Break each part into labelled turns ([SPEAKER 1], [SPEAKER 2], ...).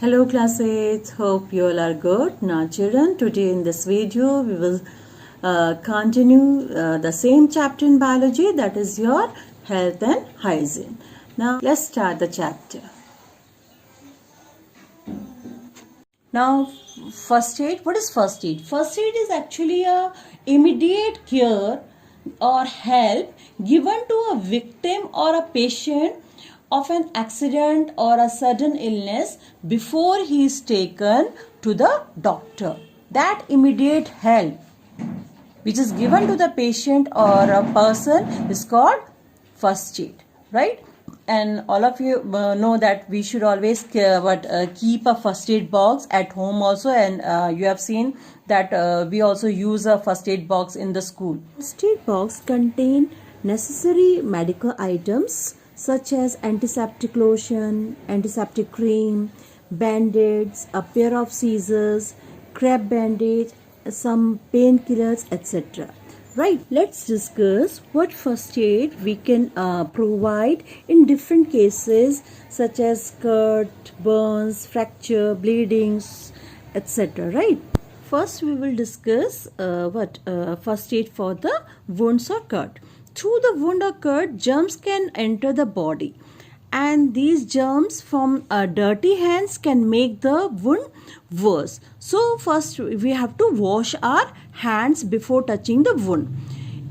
[SPEAKER 1] Hello class 8, hope you all are good. Now children, today in this video we will continue the same chapter in biology, that is your health and hygiene. Now let's start the chapter. Now first aid, what is first aid? First aid is actually a immediate care or help given to a victim or a patient of an accident or a sudden illness before he is taken to the doctor. That immediate help which is given to the patient or a person is called first aid, right? And all of you know that we should always keep a first aid box at home also, and you have seen that we also use a first aid box in the school.
[SPEAKER 2] First aid box contain necessary medical items such as antiseptic lotion, antiseptic cream, band-aids, a pair of scissors, crab bandage, some painkillers, etc. Right, let's discuss what first aid we can provide in different cases such as cut, burns, fracture, bleedings, etc. Right. First, we will discuss first aid for the wounds or cut. Through the wound or cut, germs can enter the body, and these germs from dirty hands can make the wound worse. So first we have to wash our hands before touching the wound.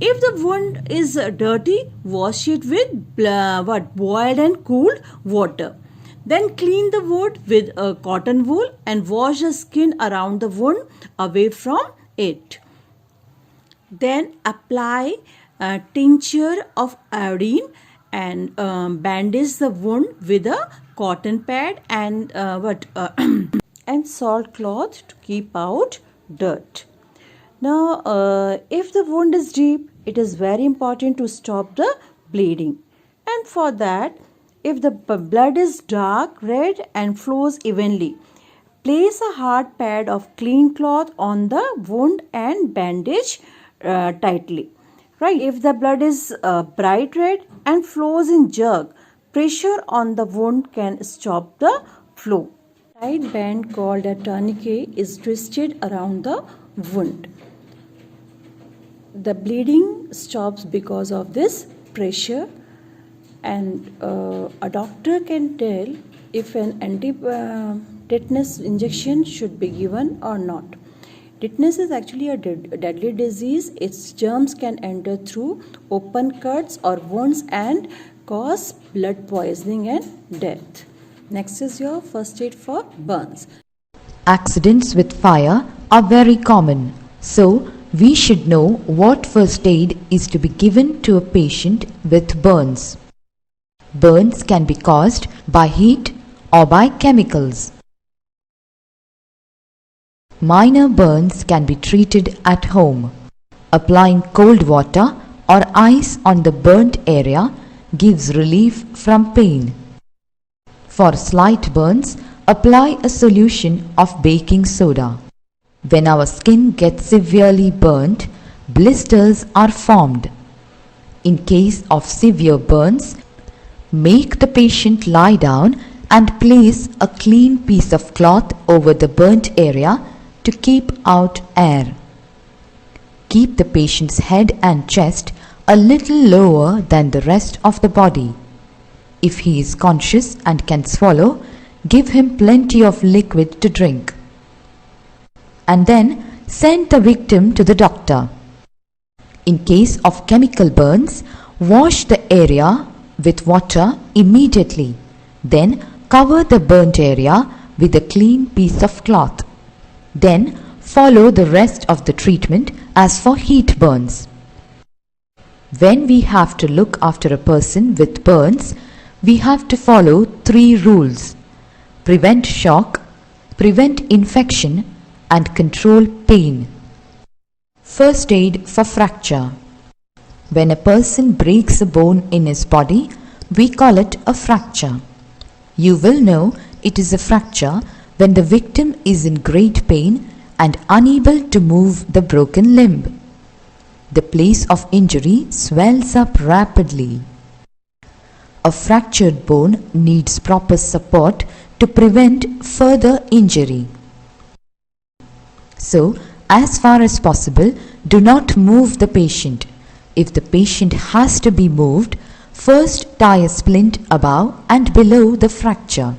[SPEAKER 2] If the wound is dirty, wash it with boiled and cooled water. Then clean the wound with a cotton wool and wash the skin around the wound away from it. Then apply a tincture of iodine and bandage the wound with a cotton pad and and salt cloth to keep out dirt. Now, if the wound is deep, it is very important to stop the bleeding. And for that, if the blood is dark red and flows evenly, place a hard pad of clean cloth on the wound and bandage tightly. Right, if the blood is bright red and flows in jerk, pressure on the wound can stop the flow. Tight band called a tourniquet is twisted around the wound. The bleeding stops because of this pressure, and a doctor can tell if an anti-tetanus injection should be given or not. Tetanus is actually a deadly disease. Its germs can enter through open cuts or wounds and cause blood poisoning and death. Next is your first aid for burns.
[SPEAKER 3] Accidents with fire are very common, so we should know what first aid is to be given to a patient with burns. Burns can be caused by heat or by chemicals. Minor burns can be treated at home. Applying cold water or ice on the burnt area gives relief from pain. For slight burns, apply a solution of baking soda. When our skin gets severely burnt, blisters are formed. In case of severe burns, make the patient lie down and place a clean piece of cloth over the burnt area to keep out air. Keep the patient's head and chest a little lower than the rest of the body. If he is conscious and can swallow, give him plenty of liquid to drink. And then send the victim to the doctor. In case of chemical burns, wash the area with water immediately. Then cover the burnt area with a clean piece of cloth. Then follow the rest of the treatment as for heat burns. When we have to look after a person with burns, we have to follow 3 rules: prevent shock, prevent infection, and control pain. First aid for fracture. When a person breaks a bone in his body, we call it a fracture. You will know it is a fracture when the victim is in great pain and unable to move the broken limb. The place of injury swells up rapidly. A fractured bone needs proper support to prevent further injury. So, as far as possible, do not move the patient. If the patient has to be moved, first tie a splint above and below the fracture.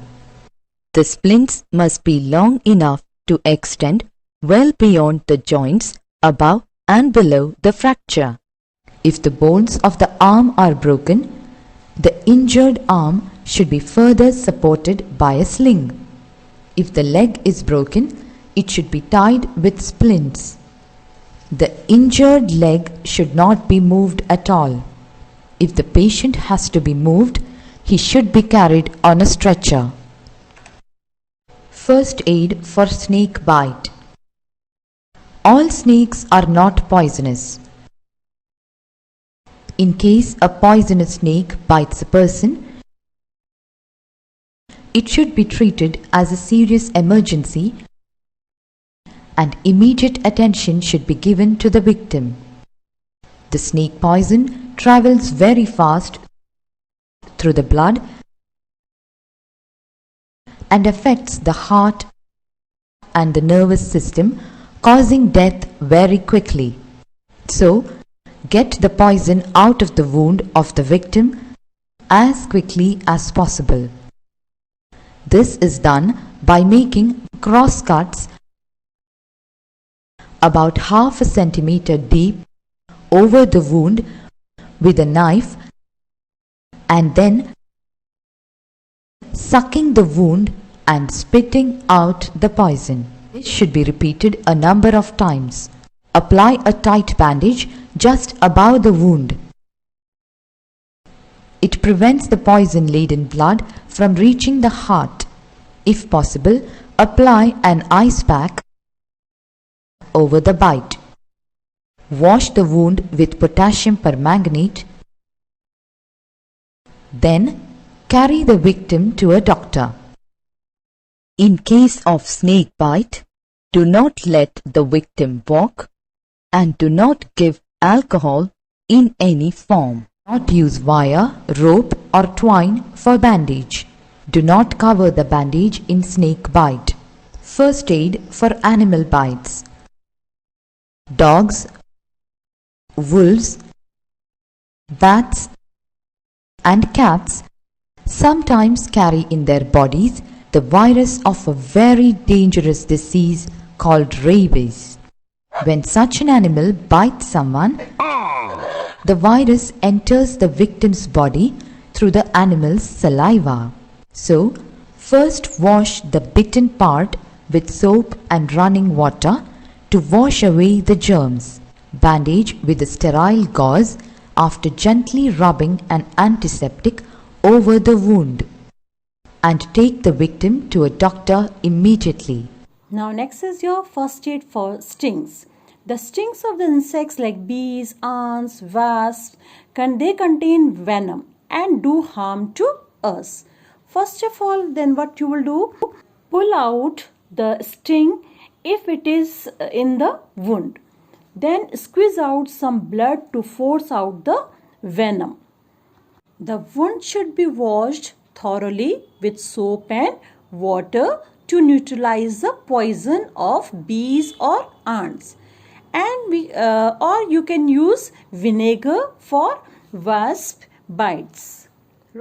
[SPEAKER 3] The splints must be long enough to extend well beyond the joints above and below the fracture. If the bones of the arm are broken, the injured arm should be further supported by a sling. If the leg is broken, it should be tied with splints. The injured leg should not be moved at all. If the patient has to be moved, he should be carried on a stretcher. First aid for snake bite. All snakes are not poisonous. In case a poisonous snake bites a person, it should be treated as a serious emergency and immediate attention should be given to the victim. The snake poison travels very fast through the blood and affects the heart and the nervous system, causing death very quickly. So, get the poison out of the wound of the victim as quickly as possible. This is done by making cross cuts about half a centimeter deep over the wound with a knife and then sucking the wound and spitting out the poison. This should be repeated a number of times. Apply a tight bandage just above the wound. It prevents the poison-laden blood from reaching the heart. If possible, apply an ice pack over the bite. Wash the wound with potassium permanganate. Then, carry the victim to a doctor. In case of snake bite, do not let the victim walk and do not give alcohol in any form. Do not use wire, rope or twine for bandage. Do not cover the bandage in snake bite. First aid for animal bites. Dogs, wolves, bats and cats sometimes carry in their bodies the virus of a very dangerous disease called rabies. When such an animal bites someone, the virus enters the victim's body through the animal's saliva. So, first wash the bitten part with soap and running water to wash away the germs. Bandage with a sterile gauze after gently rubbing an antiseptic over the wound and take the victim to a doctor immediately.
[SPEAKER 1] Now next is your first aid for stings. The stings of the insects like bees, ants, wasps, they contain venom and do harm to us. First of all, then what you will do, pull out the sting if it is in the wound. Then squeeze out some blood to force out the venom. The wound should be washed thoroughly with soap and water to neutralize the poison of bees or ants. And or you can use vinegar for wasp bites.